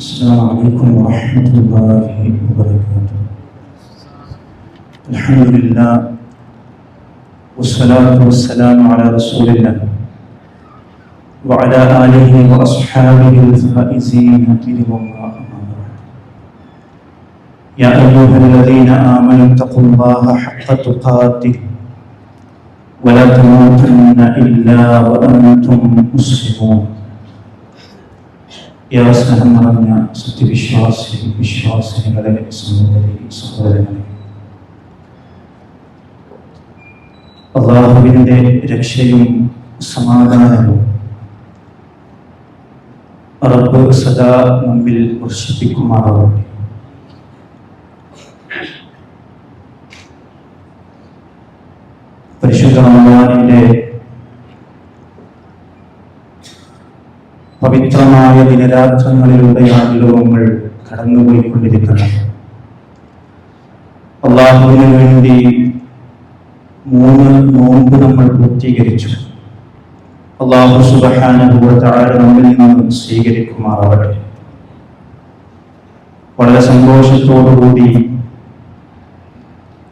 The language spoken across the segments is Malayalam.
السلام عليكم ورحمة الله وبركاته. الحمد لله والصلاة والسلام على رسول الله وعلى آله وأصحابه الفائزين برضا الله. يا أيها الذين آمنوا اتقوا الله حق تقاته ولا تموتن إلا وأنتم مسلمون. يا സ്നേഹം നിറഞ്ഞ വിശ്വാസികളെ സഹോദരങ്ങളെ, അല്ലാഹുവിന്റെ രക്ഷയും സമാധാനവും റബ്ബ് സദാ നമ്മിൽ വർഷിപ്പിക്കുമാറാവട്ടെ. പരിശുദ്ധ റമദാനിന്റെ പവിത്രമായ ദിനരാത്രങ്ങളിലൂടെയാണല്ലോ നമ്മൾ കടന്നുപോയിക്കൊണ്ടിരിക്കുന്നത്. അല്ലാഹുവിന് വേണ്ടി 3 നോമ്പ് നമ്മൾ പൂർത്തീകരിച്ചു. അല്ലാഹു സുബ്ഹാനഹു വ തആല നമ്മിൽ നിന്ന് സ്വീകരിക്കുമാറാവട്ടെ. വളരെ സന്തോഷത്തോടുകൂടി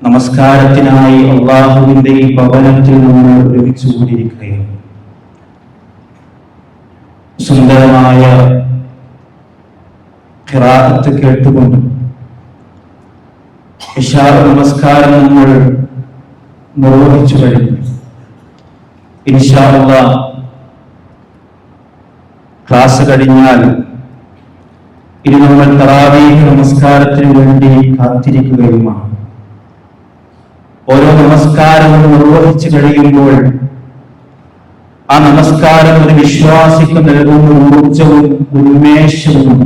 നമസ്കാരത്തിനായി അല്ലാഹുവിന്റെ ഈ ഭവനത്തിൽ നമ്മൾ ഒരുമിച്ച് കൂടിയിരിക്കുകയാണ്. സുന്ദരമായ ഖിറാഅത്ത് കേട്ടുകൊണ്ട് ഇശാ നമസ്കാരം നമ്മൾ നിർവഹിച്ചു കഴിഞ്ഞു. ഇൻഷാ അല്ലാഹ് ക്ലാസ് കഴിഞ്ഞാൽ ഇനി നമ്മൾ തറാവീഹ് നമസ്കാരത്തിന് വേണ്ടി കാത്തിരിക്കുകയുമാണ്. ഓരോ നമസ്കാരവും നിർവഹിച്ചു കഴിയുമ്പോൾ ആ നമസ്കാരം ഒരു വിശ്വാസിക്ക് നൽകുന്ന ഊർജവും ഉന്മേഷവും,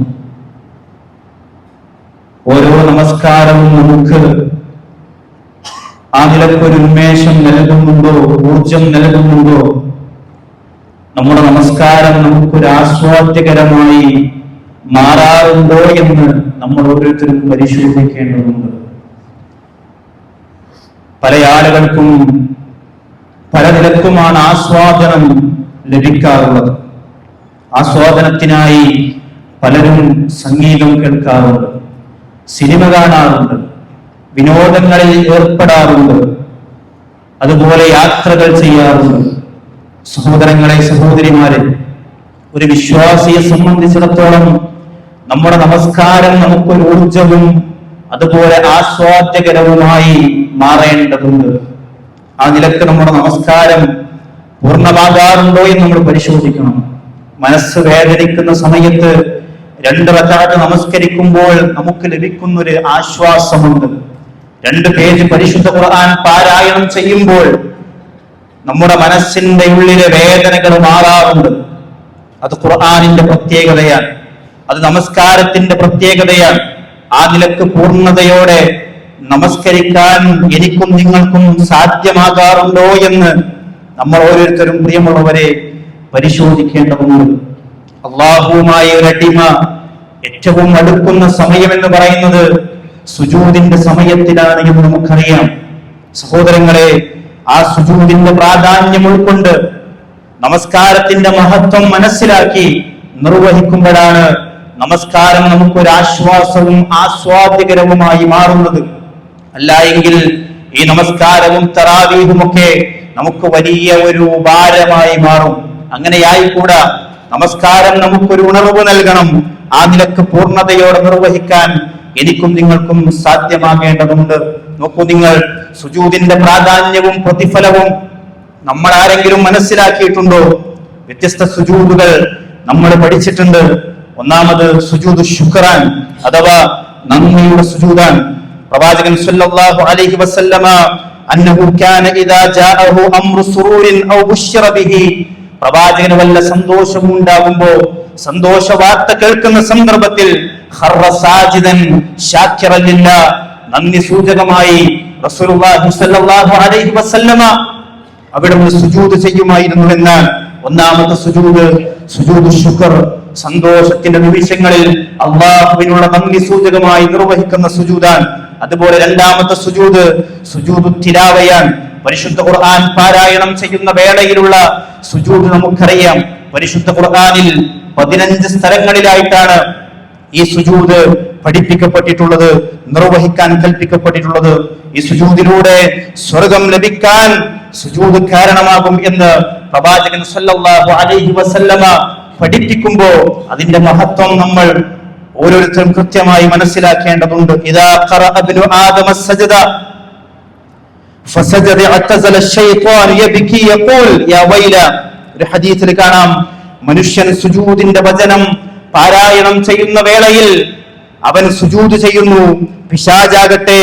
ഓരോ നമസ്കാരവും നമുക്ക് ആ നിലക്കൊരു ഉന്മേഷം നൽകുന്നുണ്ടോ, ഊർജം നൽകുന്നുണ്ടോ, നമ്മുടെ നമസ്കാരം നമുക്കൊരു ആസ്വാദ്യകരമായി മാറാറുണ്ടോ എന്ന് നമ്മൾ ഓരോരുത്തരും പരിശോധിക്കേണ്ടതുണ്ട്. പല ആളുകൾക്കും പല നിലക്കുമാണ് ആസ്വാദനം ലഭിക്കാറുള്ളത്. ആസ്വാദനത്തിനായി പലരും സംഗീതം കേൾക്കാറുണ്ട്, സിനിമ കാണാറുണ്ട്, വിനോദങ്ങളിൽ ഏർപ്പെടാറുണ്ട്, അതുപോലെ യാത്രകൾ ചെയ്യാറുണ്ട്. സഹോദരങ്ങളെ, സഹോദരിമാരെ, ഒരു വിശ്വാസിയെ സംബന്ധിച്ചിടത്തോളം നമ്മുടെ നമസ്കാരം നമുക്കൊരു ഊർജവും അതുപോലെ ആസ്വാദ്യകരവുമായി മാറേണ്ടതുണ്ട്. ആ നിലക്ക് നമ്മുടെ നമസ്കാരം പൂർണ്ണമാകാറുണ്ടോ എന്ന് നമ്മൾ പരിശോധിക്കണം. മനസ്സ് വേദനിക്കുന്ന സമയത്ത് 2 റക്അത്ത് നമസ്കരിക്കുമ്പോൾ നമുക്ക് ലഭിക്കുന്ന ഒരു ആശ്വാസമുണ്ട്. 2 പേജ് പരിശുദ്ധ ഖുർആൻ പാരായണം ചെയ്യുമ്പോൾ നമ്മുടെ മനസ്സിന്റെ ഉള്ളിലെ വേദനകൾ മാറാറുണ്ട്. അത് ഖുർആനിന്റെ പ്രത്യേകതയാണ്, അത് നമസ്കാരത്തിന്റെ പ്രത്യേകതയാണ്. ആ നിലക്ക് പൂർണ്ണതയോടെ നമസ്കരിക്കാൻ എനിക്കും നിങ്ങൾക്കും സാധ്യമാകാറുണ്ടോ എന്ന് നമ്മൾ ഓരോരുത്തരും പ്രിയമുള്ളവരെ പരിശോധിക്കേണ്ടതുണ്ട്. അല്ലാഹുവുമായി ഒരു അടിമ ഏറ്റവും അടുക്കുന്ന സമയം എന്ന് പറയുന്നത് സുജൂദിന്റെ സമയത്തിലാണ് എന്ന് നമുക്കറിയാം. സഹോദരങ്ങളെ, ആ സുജൂദിന്റെ പ്രാധാന്യം ഉൾക്കൊണ്ട് നമസ്കാരത്തിന്റെ മഹത്വം മനസ്സിലാക്കി നിർവഹിക്കുമ്പോഴാണ് നമസ്കാരം നമുക്കൊരു ആശ്വാസവും ആസ്വാദ്യകരവുമായി മാറുന്നത്. അല്ല എങ്കിൽ ഈ നമസ്കാരവും തറാവീഹുമൊക്കെ നമുക്ക് വലിയ ഒരു ഭാരമായി മാറും. അങ്ങനെയായിക്കൂടാ. നമസ്കാരം നമുക്കൊരു ഉണർവ് നൽകണം. ആ നിലക്ക് പൂർണ്ണതയോടെ നിർവഹിക്കാൻ എനിക്കും നിങ്ങൾക്കും സാധ്യമാകേണ്ടതുണ്ട്. നോക്കൂ നിങ്ങൾ, സുജൂദിന്റെ പ്രാധാന്യവും പ്രതിഫലവും നമ്മൾ ആരെങ്കിലും മനസ്സിലാക്കിയിട്ടുണ്ടോ? വ്യത്യസ്ത സുജൂദുകൾ നമ്മൾ പഠിച്ചിട്ടുണ്ട്. ഒന്നാമത് സുജൂദ് ശുക്റാൻ അഥവാ നന്ദിയുടെ സുജൂദാൻ. പ്രവാചകൻ സല്ലല്ലാഹു അലൈഹി വസല്ലമ അന്നഹു കാന ഇദാ ജാഅഹു അംറു സുറൂരിൻ ഔ ബുശ്ശിറ ബിഹി, പ്രവാചകന് വല്ല സന്തോഷം ഉണ്ടാകുമ്പോൾ, സന്തോഷ വാർത്ത കേൾക്കുന്ന സന്ദർഭത്തിൽ ഖറ സാജിദൻ ശാക്കിറൻ ലില്ലാഹ്, നന്ദി സൂചകമായി റസൂലുള്ളാഹി സല്ലല്ലാഹു അലൈഹി വസല്ലമ അവിടുന്ന് സുജൂദ് ചെയ്യുമായിരുന്നു. എന്നാൽ ഒന്നാമത്തെ സുജൂദ് സുജൂദ് ശുക്ർ, സന്തോഷത്തിന്റെ നിമിഷങ്ങളിൽ അള്ളാഹുവിനുള്ള നന്ദി സൂചകമായി നിർവഹിക്കുന്ന സുജൂദാൻ. അതുപോലെ രണ്ടാമത്തെ സുജൂദ് സുജൂദു തിലാവയാൻ, പരിശുദ്ധ ഖുർആൻ പാരായണം ചെയ്യുന്ന വേളയിലുള്ള സുജൂദ് നമുക്കറിയാം. പരിശുദ്ധ ഖുർആനിൽ 15 സ്ഥലങ്ങളിലായിട്ടാണ് ഈ സുജൂദ് പഠിപ്പിക്കപ്പെട്ടിട്ടുള്ളത്, നിർവഹിക്കാൻ കൽപ്പിക്കപ്പെട്ടിട്ടുള്ളത്. ഈ സുജൂദിലൂടെ സ്വർഗം ലഭിക്കാൻ സുജൂദ് കാരണമാകും എന്ന് പ്രവാചകൻ സല്ലല്ലാഹു അലൈഹി വസല്ലമ പഠിപ്പിക്കുമ്പോൾ അതിന്റെ മഹത്വം നമ്മൾ ഓരോരുത്തരും കൃത്യമായി മനസ്സിലാക്കേണ്ടതുണ്ട്. ഇദാ ഖറഅ ഇബ്നു ആദമ സജദ ഫസജദ അത്തസല ശൈത്വാൻ യബ്കി യഖൂൽ യാ വൈല. ഒരു ഹദീസിൽ കാണാം, മനുഷ്യൻ സുജൂദിന്റെ വചനം പാരായണം ചെയ്യുന്ന വേളയിൽ അവൻ സുജൂദ് ചെയ്യുന്നു, പിശാചാകട്ടെ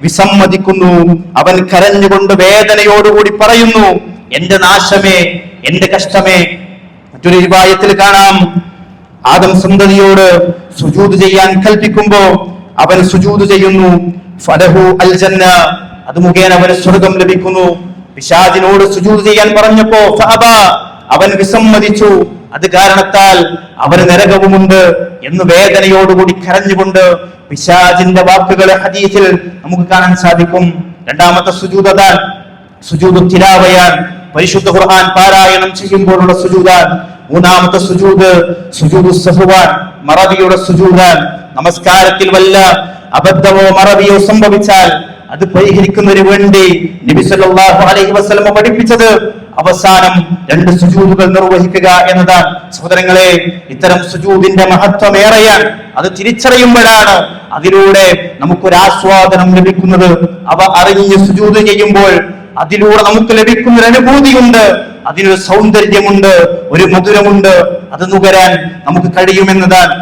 വിസമ്മതിക്കുന്നു. അവൻ കരഞ്ഞുകൊണ്ട് വേദനയോടുകൂടി പറയുന്നു, എന്റെ നാശമേ, എന്റെ കഷ്ടമേ. മറ്റൊരു റിവായത്തിൽ കാണാം, ആദം സന്തതിയോട് സുജൂദ് ചെയ്യാൻ കൽപ്പിക്കുമ്പോ അവൻ സുജൂദ് ചെയ്യുന്നു. ഫലഹു അൽ ജന്ന, അത് മുഖേന അവന് സ്വർഗം ലഭിക്കുന്നു. പിശാചിനോട് സുജൂദ് ചെയ്യാൻ പറഞ്ഞപ്പോ ഫഅബ, അവൻ വിസമ്മതിച്ചു. അത് കാരണത്താൽ അവന് നരകവുമുണ്ട് എന്ന് വേദനയോടുകൂടി കരഞ്ഞുകൊണ്ട് പിശാചിന്റെ വാക്കുകൾ ഹദീസിൽ നമുക്ക് കാണാൻ സാധിക്കും. രണ്ടാമത്തെ സുജൂദ് അതാണ്, സുജൂദ് തിലാവയാൻ, പരിശുദ്ധ ഖുർആൻ പാരായണം ചെയ്യുമ്പോഴുള്ള സുജൂദാൻ. മൂന്നാമത്തെ സുജൂദ് സുജൂദ് സഹ്വാൻ, മറവിയുടെ സുജൂദാൻ. നമസ്കാരത്തിൽ വല്ല അബദ്ധമോ മറവിയോ സംഭവിച്ചാൽ അത് പരിഹരിക്കുന്നതിന് വേണ്ടി നബി സല്ലല്ലാഹു അലൈഹി വസല്ലം പഠിപ്പിച്ചത് അവസാനം 2 സുജൂദുകൾ നിർവഹിക്കുക എന്നതാണ്. സഹോദരങ്ങളെ, ഇത്തരം സുജൂദിന്റെ മഹത്വം ഏറെയാണ്. അത് തിരിച്ചറിയുമ്പോഴാണ് അതിലൂടെ നമുക്കൊരു ആസ്വാദനം ലഭിക്കുന്നത്. അവ അറിഞ്ഞ് സുജൂദ് ചെയ്യുമ്പോൾ അതിലൂടെ നമുക്ക് ലഭിക്കുന്ന ഒരു അനുഭൂതിയുണ്ട്, അതിനൊരു സൗന്ദര്യമുണ്ട്, ഒരു മധുരമുണ്ട്. അത് നുകരാൻ നമുക്ക് കഴിയുമെന്നതാണ്.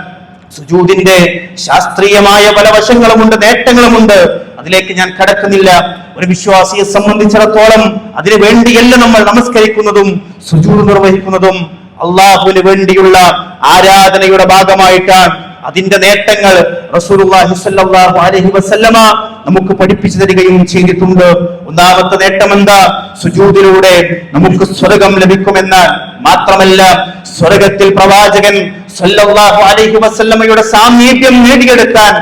സുജൂദിന്റെ ശാസ്ത്രീയമായ പല വശങ്ങളുമുണ്ട്, നേട്ടങ്ങളുമുണ്ട്. അതിലേക്ക് ഞാൻ കടക്കുന്നില്ല. ഒരു വിശ്വാസിയെ സംബന്ധിച്ചിടത്തോളം അതിനു വേണ്ടിയല്ല നമ്മൾ നമസ്കരിക്കുന്നതും സുജൂദ് നിർവഹിക്കുന്നതും. അള്ളാഹുവിന് വേണ്ടിയുള്ള ആരാധനയുടെ ഭാഗമായിട്ടാണ്. അതിന്റെ നേട്ടങ്ങൾ റസൂലുള്ളാഹി സ്വല്ലല്ലാഹു അലൈഹി വസല്ലമ നമുക്ക് പഠിപ്പിച്ചു തരികയും ചെയ്തിട്ടുണ്ട്. ഒന്നാമത്തെ നേട്ടം എന്താ? സുജൂദിലൂടെ നമുക്ക് സ്വർഗം ലഭിക്കുമെന്ന്. മാത്രമല്ല, സ്വർഗത്തിൽ പ്രവാചകൻ സ്വല്ലല്ലാഹു അലൈഹി വസല്ലമയുടെ സാമീപ്യം നേടിയെടുക്കാൻ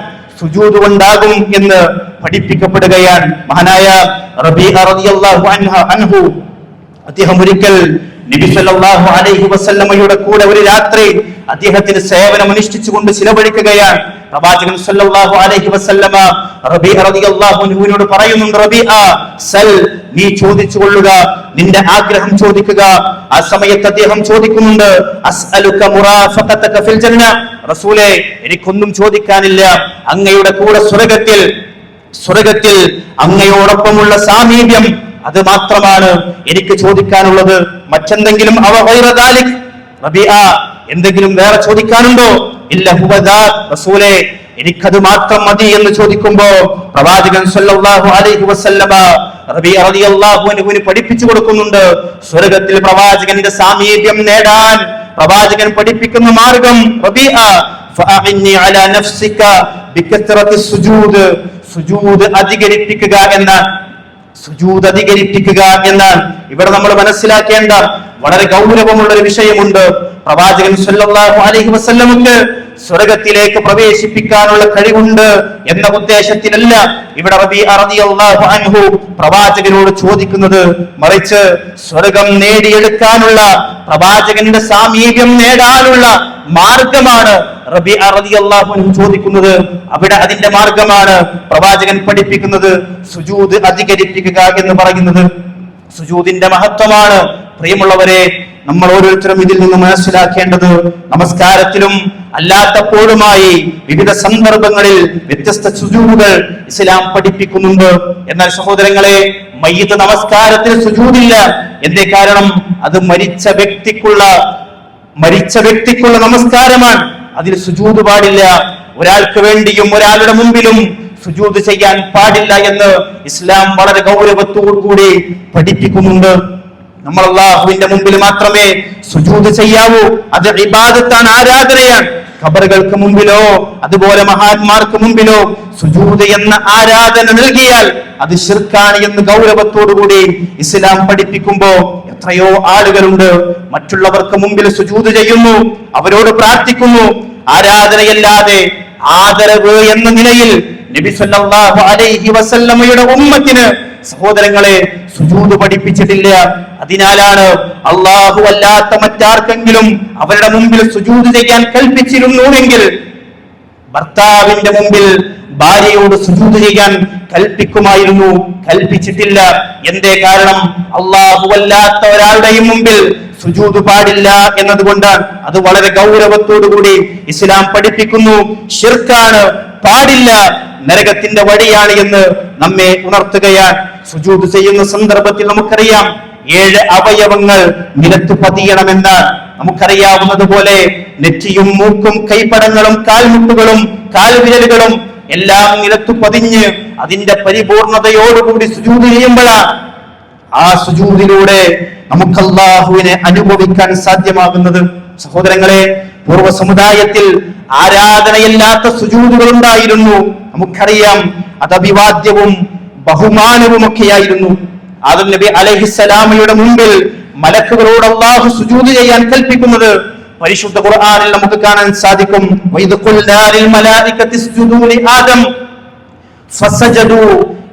സുജൂദ് കൊണ്ടാകും എന്ന് പഠിപ്പിക്കപ്പെടുകയാണ്. മഹാനായ റബീഅ റളിയല്ലാഹു അൻഹു അദ്ദേഹം ഒരിക്കൽ നബി സല്ലല്ലാഹു അലൈഹി വസല്ലമയുടെ കൂടെ ഒരു രാത്രി അദ്ദേഹത്തിന് സേവനം അനുഷ്ഠിച്ചുകൊണ്ട് ചിലവഴിക്കുകയാണ്. പ്രവാചകൻ സല്ലല്ലാഹു അലൈഹി വസല്ലമ റബീഅ റളിയല്ലാഹു അൻഹുവിനോട് പറയുന്നുണ്ട്, റബീഅ സൽ, നീ ചോദിച്ചു കൊള്ളുക, നിന്റെ ആഗ്രഹം ചോദിക്കുക. ആ സമയത്ത് അദ്ദേഹം ചോദിക്കുന്നുണ്ട്, അസ്അലുക മുറാഫഖതക ഫിൽ ജന്ന, റസൂലേ, എനിക്കൊന്നും ചോദിക്കാനില്ല, അങ്ങയുടെ കൂടെ സ്വർഗത്തിൽ അങ്ങയോടൊപ്പമുള്ള സാമീപ്യം, അത് മാത്രമാണ് എനിക്ക് ചോദിക്കാനുള്ളത്. മറ്റെന്തെങ്കിലും റബീഅ, എന്തെങ്കിലും വേറെ ചോദിക്കാനുണ്ടോ? ഇല്ല, റസൂലേ, എനിക്കത് മാത്രം മതി എന്ന് ചോദിക്കുമ്പോ പ്രവാചകൻ സല്ലല്ലാഹു അലൈഹി വസല്ലമ റബീഅ റളിയല്ലാഹു അൻഹുവിന് പഠിപ്പിച്ചു കൊടുക്കുന്നുണ്ട്, സ്വർഗത്തിൽ പ്രവാചകന്റെ സാമീപ്യം നേടാൻ പ്രവാചകൻ പഠിപ്പിക്കുന്ന മാർഗം, റബീഅ ഫഅഇന്നി അലാ നഫ്സിക ബികത്റത്തി സുജൂദ്, സുജൂദ് അധികരിപ്പിക്കുക എന്നാണ്. സുജൂദ് അധികരിപ്പിക്കുക എന്നാണ്. ഇവിടെ നമ്മൾ മനസ്സിലാക്കേണ്ട വളരെ ഗൗരവമുള്ള ഒരു വിഷയമുണ്ട്. പ്രവാചകൻ സല്ലല്ലാഹു അലൈഹി വസല്ലമക്ക് സ്വർഗത്തിലേക്ക് പ്രവേശിപ്പിക്കാനുള്ള കഴിവുണ്ട് എന്ന ഉദ്ദേശത്തിലല്ല ഇവിടെ റബീഅ റളിയല്ലാഹു അൻഹു പ്രവാചകനോട് ചോദിക്കുന്നത്. മറിച്ച് സ്വർഗം നേടിയെടുക്കാനുള്ള, പ്രവാചകന്റെ സാമീപ്യം നേടാനുള്ള മാർഗമാണ് റബീഅ റളിയല്ലാഹു അൻഹു ചോദിക്കുന്നത്. അവിടെ അതിന്റെ മാർഗമാണ് പ്രവാചകൻ പഠിപ്പിക്കുന്നത്, സുജൂദ് അധികരിപ്പിക്കുക എന്ന് പറയുന്നത്. സുജൂദിന്റെ മഹത്വമാണ്. പ്രിയമുള്ളവരെ, നമ്മൾ ഓരോരുത്തരും ഇതിൽ നിന്ന് മനസ്സിലാക്കേണ്ടത്, നമസ്കാരത്തിലും അല്ലാത്തപ്പോഴുമായി വിവിധ സന്ദർഭങ്ങളിൽ വ്യത്യസ്ത സുജൂദുകൾ ഇസ്ലാം പഠിപ്പിക്കുന്നുണ്ട്. എന്നാൽ സഹോദരങ്ങളെ, മയ്യിത്ത് നമസ്കാരത്തിൽ സുജൂദില്ല. എന്തേ കാരണം? അത് മരിച്ച വ്യക്തിക്കുള്ള നമസ്കാരമാണ്. അതിൽ സുജൂദ് പാടില്ല. ഒരാൾക്ക് വേണ്ടിയും ഒരാളുടെ മുമ്പിലും സുജൂദ് ചെയ്യാൻ പാടില്ല എന്ന് ഇസ്ലാം വളരെ ഗൗരവത്തോടുകൂടി പഠിപ്പിക്കുന്നുണ്ട്. നമ്മൾ അല്ലാഹുവിന്റെ മുമ്പിൽ മാത്രമേ സുജൂദ് ചെയ്യാവൂ. അത് ഇബാദത്താണ്, ആരാധനയാണ്. ഖബറുകൾക്ക് മുമ്പിലോ അതുപോലെ മഹാന്മാർക്ക് മുമ്പിലോ സുജൂദ് എന്ന ആരാധന നൽകിയാൽ അത് ശിർക്കാണ് എന്ന് ഗൗരവത്തോടുകൂടി ഇസ്ലാം പഠിപ്പിക്കുമ്പോ എത്രയോ ആളുകളുണ്ട് മറ്റുള്ളവർക്ക് മുമ്പിൽ സുജൂദ് ചെയ്യുന്നു, അവരോട് പ്രാർത്ഥിക്കുന്നു. ആരാധനയല്ലാതെ ആദരവ് എന്ന നിലയിൽ നബി സല്ലല്ലാഹു അലൈഹി വസല്ലമയുടെ ഉമ്മത്തിന് സഹോദരങ്ങളെ സുജൂദ് പഠിപ്പിച്ചിട്ടില്ല. അതിനാലാണ് അല്ലാഹു അല്ലാത്ത മറ്റാർക്കെങ്കിലും അവരുടെ മുമ്പിൽ സുജൂദ് ചെയ്യാൻ കൽപ്പിച്ചിരുന്നുവെങ്കിൽ ഭർത്താവിന്റെ മുമ്പിൽ ഭാര്യയോട് സുജൂദ് ചെയ്യാൻ കൽപ്പിക്കുമായിരുന്നു, കൽപ്പിച്ചിട്ടില്ല. എന്തേ കാരണം? അല്ലാഹുവല്ലാത്ത ഒരാളുടെയും മുമ്പിൽ സുജൂദ് പാടില്ല എന്നതുകൊണ്ട്. അത് വളരെ ഗൗരവത്തോടുകൂടി ഇസ്ലാം പഠിപ്പിക്കുന്നു. ശിർക്കാണ്, പാടില്ല, നരകത്തിന്റെ വഴിയാണ് എന്ന് നമ്മെ ഉണർത്തുകയാണ്. സുജൂദ് ചെയ്യുന്ന സന്ദർഭത്തിൽ നമുക്കറിയാം 7 അവയവങ്ങൾ നിലത്ത് പതിയണമെന്ന് നമുക്കറിയാവുന്നതുപോലെ നെറ്റിയും മൂക്കും കൈപ്പടങ്ങളും കാൽമുട്ടുകളും കാൽവിരലുകളും എല്ലാം നിലത്ത് പതിഞ്ഞ് അതിന്റെ പരിപൂർണതയോടുകൂടി സുജൂദ് ചെയ്യുമ്പോഴാണ് ആ സുജൂദിലൂടെ നമുക്ക് അല്ലാഹുവിനെ അനുഭവിക്കാൻ സാധ്യമാകുന്നത്. സഹോദരങ്ങളെ, പൂർവ്വ സമുദായത്തിൽ ആരാധനയില്ലാത്ത സുജൂദുകൾ ഉണ്ടായിരുന്നു. നമുക്കറിയാം, അത് അഭിവാദ്യവും ബഹുമാനവും ഒക്കെയായിരുന്നു. ആദം നബി അലൈഹിസ്സലാമയുടെ മുമ്പിൽ മലക്കുകളോട് അല്ലാഹു സുജൂദ് ചെയ്യാൻ കൽപ്പിക്കുന്നത് പരിശുദ്ധ ഖുർആനിൽ നമുക്ക് കാണാൻ സാധിക്കും. വഇദ് ഖുൽനാ ലിൽ മലായികതി ഇസ്ജുദൂ ലി ആദം ഫസജദൂ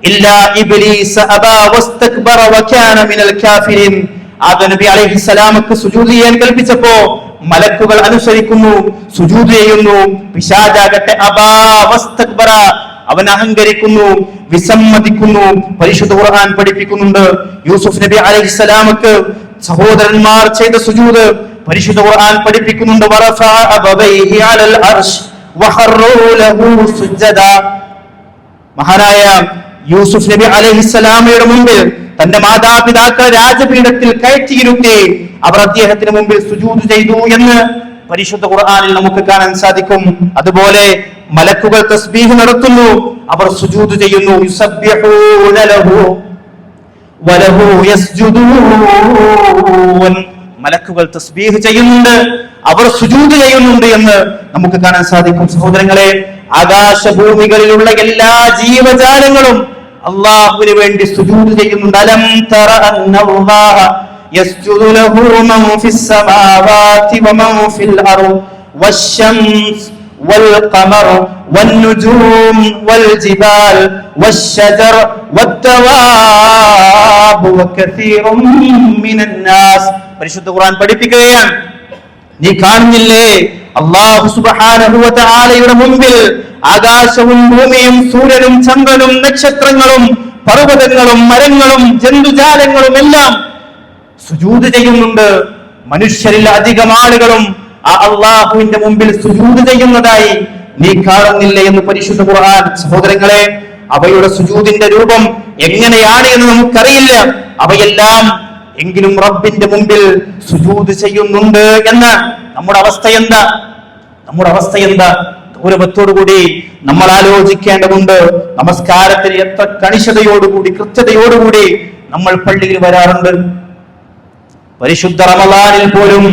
ഇല്ലാ ഇബ്ലീസ അബാ വസ്തക്ബറ വകാന മിനൽ കാഫിരീൻ. ആദം നബി അലൈഹിസ്സലാമക്ക് സുജൂദ് ചെയ്യാൻ കൽപ്പിച്ചപ്പോ മലക്കുകൾ അനുസരിക്കുന്നു, സുജൂദ് ചെയ്യുന്നു. പിശാചാകട്ടെ അബാ വസ്തക്ബറ, അവൻ അഹങ്കരിക്കുന്നു, വിസമ്മതിക്കുന്നു. പരിശുദ്ധ ഖുർആൻ പഠിപ്പിക്കുന്നുണ്ട്, യൂസുഫ് നബി അലൈഹിസ്സലാമക്ക് സഹോദരന്മാർ ചെയ്ത സുജൂദ് പരിശുദ്ധ ഖുർആൻ പഠിപ്പിക്കുന്നുണ്ട്. വറഫഅ അബവൈഹി അലൽ അർശ് വഖറൂ ലഹു സുജ്ജദ. മഹാനായ യൂസുഫ് നബി അലൈഹിസ്സലാമയുടെ മുമ്പിൽ തന്റെ മാതാപിതാക്കളെ രാജപീഠത്തിൽ കയറ്റിയിരുത്തി അവർ അദ്ദേഹത്തിന് മുമ്പിൽ സുജൂദ് ചെയ്തു എന്ന് പരിശുദ്ധ ഖുർആനിൽ നമുക്ക് കാണാൻ സാധിക്കും. അതുപോലെ മലക്കുകൾ തസ്ബീഹ് നടത്തുന്നു, അവർ സുജൂദ് ചെയ്യുന്നു. യുസബ്ബിഹൂന ലഹു വലഹു യസ്ജുദൂൻ. മലക്കുകൾ തസ്ബീഹ് ചെയ്യുന്നുണ്ട്, അവർ സുജൂദ് ചെയ്യുന്നുണ്ട് എന്ന് നമുക്ക് കാണാൻ സാധിക്കും. സഹോദരങ്ങളെ, ആകാശഭൂമികളിലുള്ള എല്ലാ ജീവജാലങ്ങളും അല്ലാഹുവിന് വേണ്ടി സുജൂദ് ചെയ്യുന്നുണ്ട്. അലം തറ അന്നല്ലാഹ യസ്ജുദു ലഹു മൻ ഫിസ് സമാവാതി വമൻ ഫിൽ അർദ് വശംസ് والقمر والنجوم والجبال والشجر والدواب وكثير من الناس. പരിശുദ്ധ ഖുർആൻ പഠിപ്പിക്കുകയാണ്, നീ കാണുന്നില്ലേ അല്ലാഹു സുബ്ഹാനഹു വ തആലയുടെ മുമ്പിൽ ആകാശവും ഭൂമിയും സൂര്യനും ചന്ദ്രനും നക്ഷത്രങ്ങളും പർവ്വതങ്ങളും മരങ്ങളും ജന്തുജാലങ്ങളും എല്ലാം സുജൂദ് ചെയ്യുന്നുണ്ട്. മനുഷ്യരിൽ അധികം ആളുകളും ആ അള്ളാഹുവിന്റെ മുമ്പിൽ സുജൂദ് ചെയ്യുന്നതായി നീ കാണുന്നില്ലേ എന്ന് പരിശുദ്ധ ഖുർആൻ. സഹോദരങ്ങളെ, അവയുടെ സുജൂദിന്റെ രൂപം എങ്ങനെയാണ് എന്ന് നമുക്കറിയില്ല. അവയെല്ലാം എങ്കിലും റബ്ബിന്റെ മുമ്പിൽ സുജൂദ് ചെയ്യുന്നുണ്ട് എന്ന്. നമ്മുടെ അവസ്ഥ എന്താ? നമ്മുടെ അവസ്ഥ എന്താ? ഗൗരവത്തോടുകൂടി നമ്മൾ ആലോചിക്കേണ്ടതുണ്ട്. നമസ്കാരത്തിന് എത്ര കണിശതയോടുകൂടി കൃത്യതയോടുകൂടി നമ്മൾ പള്ളിയിൽ വരാറുണ്ട്. പരിശുദ്ധ റമളാനിൽ പോലും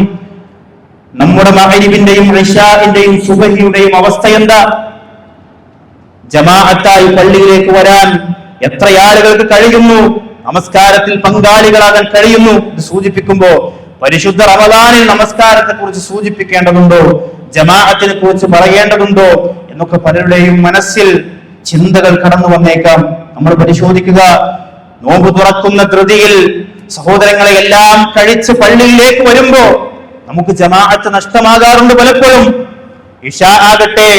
നമ്മുടെ മഗ്‌രിബിന്റെയും ഇശാഇന്റെയും സുബഹിയുടെയും അവസ്ഥ എന്താ? ജമാഅത്തായി പള്ളിയിലേക്ക് വരാൻ എത്ര ആളുകൾക്ക് കഴിയുന്നു? നമസ്കാരത്തിൽ പങ്കാളികളാകാൻ കഴിയുന്നു? ഇത് സൂചിപ്പിക്കുമ്പോ പരിശുദ്ധ റമളാനിൽ നമസ്കാരത്തെ കുറിച്ച് സൂചിപ്പിക്കേണ്ടതുണ്ടോ, ജമാഅത്തിനെ കുറിച്ച് പറയേണ്ടതുണ്ടോ എന്നൊക്കെ പലരുടെയും മനസ്സിൽ ചിന്തകൾ കടന്നു വന്നേക്കാം. നമ്മൾ പരിശോധിക്കുക, നോമ്പ് തുറക്കുന്ന ധൃതിയിൽ സഹോദരങ്ങളെ എല്ലാം കഴിച്ച് പള്ളിയിലേക്ക് വരുമ്പോ നമുക്ക് ജമാഅത്ത് നഷ്ടമാകാറുണ്ട് പലപ്പോഴും. ഇശാ ആകട്ടെ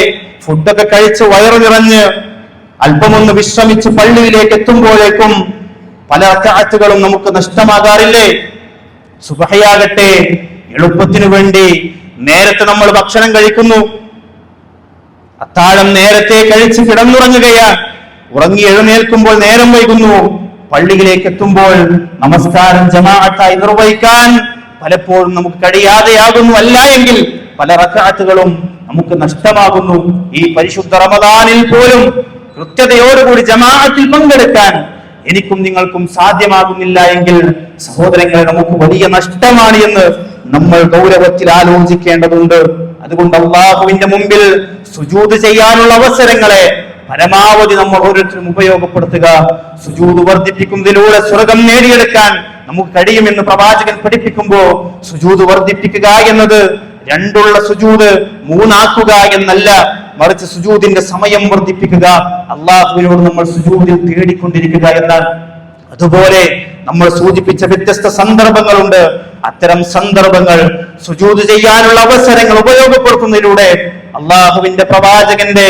ഫുഡൊക്കെ കഴിച്ച് വയറു നിറഞ്ഞ് അല്പമൊന്ന് വിശ്രമിച്ച് പള്ളിയിലേക്ക് എത്തുമ്പോഴേക്കും പല റക്അത്തുകളും നമുക്ക് നഷ്ടമാകാറില്ലേ? സുബഹയാകട്ടെ എളുപ്പത്തിനു വേണ്ടി നേരത്തെ നമ്മൾ ഭക്ഷണം കഴിക്കുന്നു, അത്താഴം നേരത്തെ കഴിച്ച് കിടന്നുറങ്ങുകയാണ്. ഉറങ്ങി എഴുന്നേൽക്കുമ്പോൾ നേരം വൈകുന്നു. പള്ളിയിലേക്ക് എത്തുമ്പോൾ നമസ്കാരം ജമാഅത്തായി നിർവഹിക്കാൻ പലപ്പോഴും നമുക്ക് കഴിയാതെയാകുന്നു. അല്ല എങ്കിൽ പല റക്അത്തുകളും നമുക്ക് നഷ്ടമാകുന്നു. ഈ പരിശുദ്ധ റമദാനിൽ പോലും കൃത്യതയോടുകൂടി ജമാഅത്തിൽ പങ്കെടുക്കാൻ എനിക്കും നിങ്ങൾക്കും സാധ്യമാകുന്നില്ല എങ്കിൽ സഹോദരങ്ങളെ, നമുക്ക് വലിയ നഷ്ടമാണ് എന്ന് നമ്മൾ ഗൗരവത്തിൽ ആലോചിക്കേണ്ടതുണ്ട്. അതുകൊണ്ട് അല്ലാഹുവിന്റെ മുമ്പിൽ സുജൂദ് ചെയ്യാനുള്ള അവസരങ്ങളെ പരമാവധി നമ്മൾ ഓരോരുത്തരും ഉപയോഗപ്പെടുത്തുക. സുജൂദ് വർദ്ധിപ്പിക്കുന്നതിലൂടെ സ്വർഗം നേടിയെടുക്കാൻ നമുക്ക് കഴിയുമെന്ന് പ്രവാചകൻ പഠിപ്പിക്കുമ്പോ സുജൂദ് വർദ്ധിപ്പിക്കുക എന്നത് രണ്ടുള്ള സുജൂദ് മൂന്നാക്കുക എന്നല്ല, മറിച്ച് സുജൂദിന്റെ സമയം വർദ്ധിപ്പിക്കുക, അള്ളാഹുവിനോട് നമ്മൾ സുജൂദിൽ തേടിക്കൊണ്ടിരിക്കുക എന്നാണ്. അതുപോലെ നമ്മൾ സൂചിപ്പിച്ച വ്യത്യസ്ത സന്ദർഭങ്ങളുണ്ട്. അത്തരം സന്ദർഭങ്ങൾ സുജൂദ് ചെയ്യാനുള്ള അവസരങ്ങൾ ഉപയോഗപ്പെടുത്തുന്നതിലൂടെ അള്ളാഹുവിന്റെ പ്രവാചകന്റെ,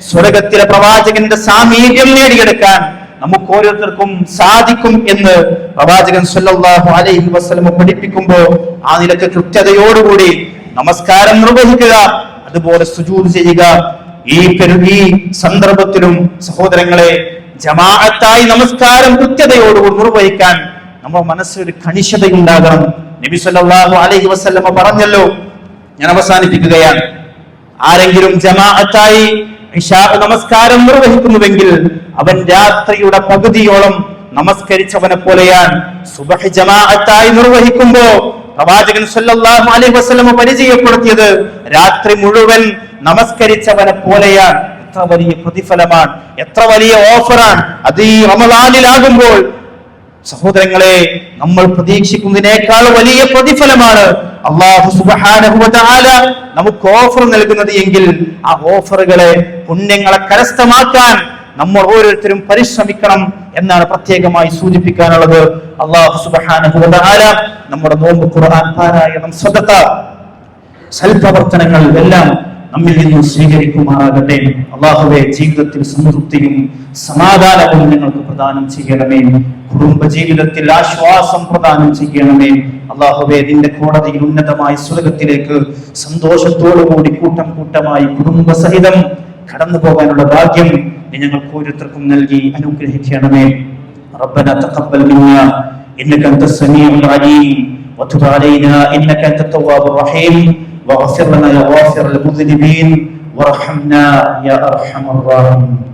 സ്വർഗത്തിലെ പ്രവാചകന്റെ സാമീപ്യം നേടിയെടുക്കാൻ നമുക്ക് ഓരോരുത്തർക്കും സാധിക്കും എന്ന് പ്രവാചകൻ സല്ലല്ലാഹു അലൈഹി വസല്ലം പഠിപ്പിക്കുമ്പോൾ ആ നിലക്ക് കൃത്യതയോടുകൂടി നമസ്കാരം നിർവഹിക്കുക, അതുപോലെ സുജൂദ് ചെയ്യുക. ഈ സന്ദർഭത്തിലും സഹോദരങ്ങളെ, ജമാഅത്തായി നമസ്കാരം കൃത്യതയോടുകൂടി നിർവഹിക്കാൻ നമ്മുടെ മനസ്സിലൊരു കണിശതയുണ്ടാകണം. നബി സല്ലല്ലാഹു അലൈഹി വസല്ലം പറഞ്ഞല്ലോ, ഞാൻ അവസാനിപ്പിക്കുകയാണ്, ആരെങ്കിലും ജമാഅത്തായി ഇശാ നമസ്കാരം നിർവഹിക്കുന്നുവെങ്കിൽ അവൻ രാത്രിയുടെ പകുതിയോളം നമസ്കരിച്ചവനെ പോലെയാണ്. സുബഹ് ജമാഅത്തായി നിർവഹിക്കുമ്പോ പ്രവാചകൻ സല്ലല്ലാഹു അലൈഹി വസല്ലം പരിചയപ്പെടുത്തിയത് രാത്രി മുഴുവൻ നമസ്കരിച്ചവനെ പോലെയാണ്. എത്ര വലിയ പ്രതിഫലമാണ്, എത്ര വലിയ ഓഫറാണ് അത് ഈ റമളാനിലാകുമ്പോൾ. സഹോദരങ്ങളെ, നമ്മൾ പ്രതീക്ഷിക്കുന്നതിനേക്കാൾ വലിയ പ്രതിഫലമാണ് അല്ലാഹു സുബ്ഹാനഹു വ തആല നമുക്ക് ഓഫർ നൽകുന്നത് എങ്കിൽ ആ ഓഫറുകളെ, പുണ്യങ്ങളെ കരസ്ഥമാക്കാൻ നമ്മൾ ഓരോരുത്തരും പരിശ്രമിക്കണം എന്നാണ് പ്രത്യേകമായി സൂചിപ്പിക്കാനുള്ളത്. അല്ലാഹു സുബ്ഹാനഹു വ തആല നമ്മുടെ നോമ്പ്, ഖുർആൻ പാരായണം, സദഖ, സൽപ്രവർത്തനങ്ങൾ എല്ലാം നമ്മിൽ നിന്നും സ്വീകരിക്കുമാറാകട്ടെ. അല്ലാഹുവേ, ജീവിതത്തിൽ സംതൃപ്തിയും സമാധാനവും ഞങ്ങൾക്ക് പ്രദാനം ചെയ്യണമേ. കുടുംബ ജീവിതത്തിൽ ആശ്വാസം പ്രദാനം ചെയ്യണമേ. അല്ലാഹുവേ, നിന്റെ കോടതിയിൽ ഉന്നതമായ സ്വർഗത്തിലേക്ക് സന്തോഷത്തോടുകൂടി കൂട്ടം കൂട്ടമായി കുടുംബസഹിതം കടന്നു പോകാനുള്ള ഭാഗ്യം നീ ഞങ്ങൾക്ക് ഓരോരുത്തർക്കും നൽകി അനുഗ്രഹിക്കണമേ. റബ്ബനാ തഖബ്ബൽ മിന്നാ ഇന്നക അൻതസ് സമീഉൽ അലീം വതുബ് അലൈനാ ഇന്നക അൻതത് തവ്വാബുർ റഹീം واغفر لنا يا غافر المذنبين وارحمنا يا ارحم الراحمين.